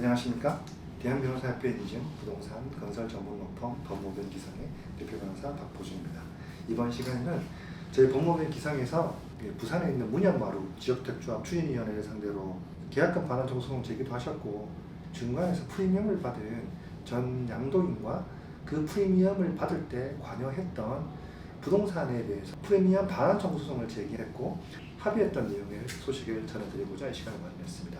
안녕하십니까? 대한변호사협회 인증 부동산 건설 전문 로펌 법무변 기상의 대표 변호사 박보준입니다. 이번 시간에는 저희 법무변 기상에서 부산에 있는 문양마루 지역택조합 추진위원회를 상대로 계약금 반환 청구 소송 제기도 하셨고, 중간에서 프리미엄을 받은 전 양도인과 그 프리미엄을 받을 때 관여했던 부동산에 대해서 프리미엄 반환 청구 소송을 제기했고 합의했던 내용의 소식을 전해드리고자 이 시간을 마련했습니다.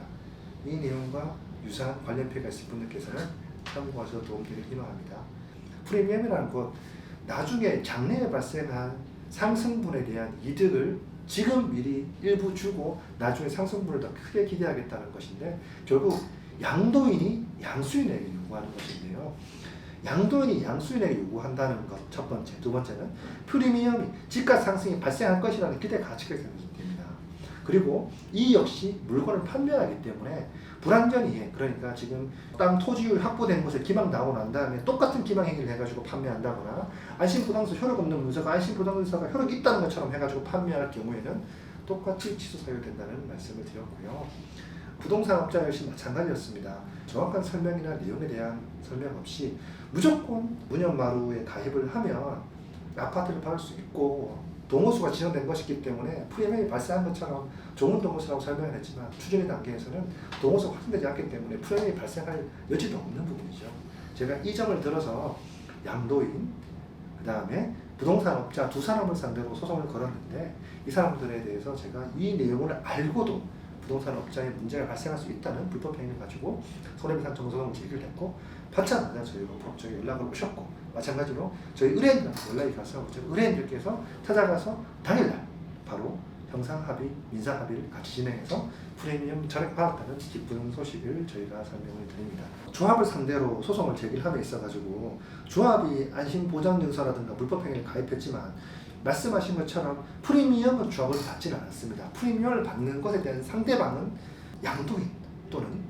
이 내용과 유사한 관련 피해가 있을 분들께서는 참고하셔서 도움드리길 희망합니다. 프리미엄이라는 것, 나중에 장래에 발생한 상승분에 대한 이득을 지금 미리 일부 주고 나중에 상승분을 더 크게 기대하겠다는 것인데, 결국 양도인이 양수인에게 요구하는 것인데요. 양도인이 양수인에게 요구한다는 것 첫 번째, 두 번째는 프리미엄이 집값 상승이 발생할 것이라는 기대 가치가 됩니다. 그리고 이 역시 물건을 판매하기 때문에 불완전히, 그러니까 지금 땅 토지율 확보된 것에 기망 나오고 난 다음에 똑같은 기망 행위를 해가지고 판매한다거나, 안심부당서 효력 없는 문서가 안심부당서가 효력이 있다는 것처럼 해가지고 판매할 경우에는 똑같이 취소 사유된다는 말씀을 드렸고요. 부동산업자 역시 마찬가지였습니다. 정확한 설명이나 내용에 대한 설명 없이 무조건 문양마루에 가입을 하면 아파트를 받을 수 있고 동호수가 지정된 것이기 때문에 프리미엄이 발생한 것처럼 좋은 동호수라고 설명을 했지만, 추진의 단계에서는 동호수가 확정되지 않기 때문에 프리미엄이 발생할 여지도 없는 부분이죠. 제가 이 점을 들어서 양도인, 그 다음에 부동산업자 두 사람을 상대로 소송을 걸었는데, 이 사람들에 대해서 제가 이 내용을 알고도 부동산업자에 문제가 발생할 수 있다는 불법행위를 가지고 손해배상 청구 소송을 제기를 했고, 받자마자 저희가 법정에 연락을 오셨고, 마찬가지로 저희 의뢰인들한테 연락이 가서 의뢰인들께서 찾아가서 당일날 바로 형사합의, 민사합의를 같이 진행해서 프리미엄 전액 받았다는 기쁜 소식을 저희가 설명을 드립니다. 조합을 상대로 소송을 제기함에 있어가지고 조합이 안심보장증서라든가 불법행위를 가입했지만, 말씀하신 것처럼 프리미엄은 조합을 받지는 않았습니다. 프리미엄을 받는 것에 대한 상대방은 양도인 또는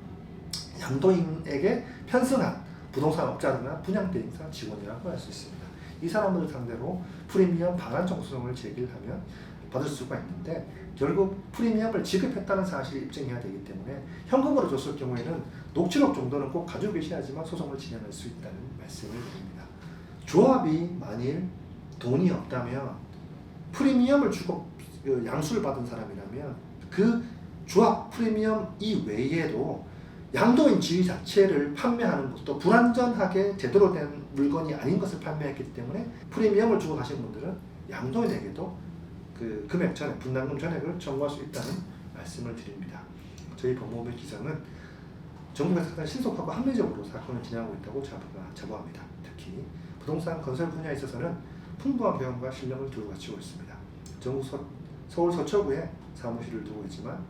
양도인에게 편승한 부동산업자나 분양대행사 직원이라고 할 수 있습니다. 이 사람들을 상대로 프리미엄 반환 청구 소송을 제기를 하면 받을 수가 있는데, 결국 프리미엄을 지급했다는 사실을 입증해야 되기 때문에 현금으로 줬을 경우에는 녹취록 정도는 꼭 가지고 계셔야지만 소송을 진행할 수 있다는 말씀을 드립니다. 조합이 만일 돈이 없다면, 프리미엄을 주고 양수를 받은 사람이라면 그 조합 프리미엄 이외에도 양도인 지위 자체를 판매하는 것도 불완전하게 제대로 된 물건이 아닌 것을 판매했기 때문에 프리미엄을 주고 가신 분들은 양도인에게도 그 금액 전액, 분담금 전액을 청구할 수 있다는 말씀을 드립니다. 저희 법무법의 기상은 전국에서 가장 신속하고 합리적으로 사건을 진행하고 있다고 자부합니다. 특히 부동산 건설 분야에 있어서는 풍부한 경험과 실력을 두루 갖추고 있습니다. 전국 서울 서초구에 사무실을 두고 있지만,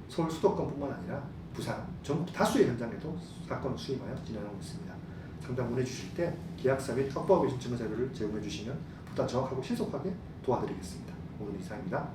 서울 수도권뿐만 아니라 부산, 전국 다수의 현장에도 사건을 수임하여 진행하고 있습니다. 상담 문의 주실 때 계약서 및 확보하고 계신 증거 자료를 제공해 주시면 보다 정확하고 신속하게 도와드리겠습니다. 오늘 이상입니다.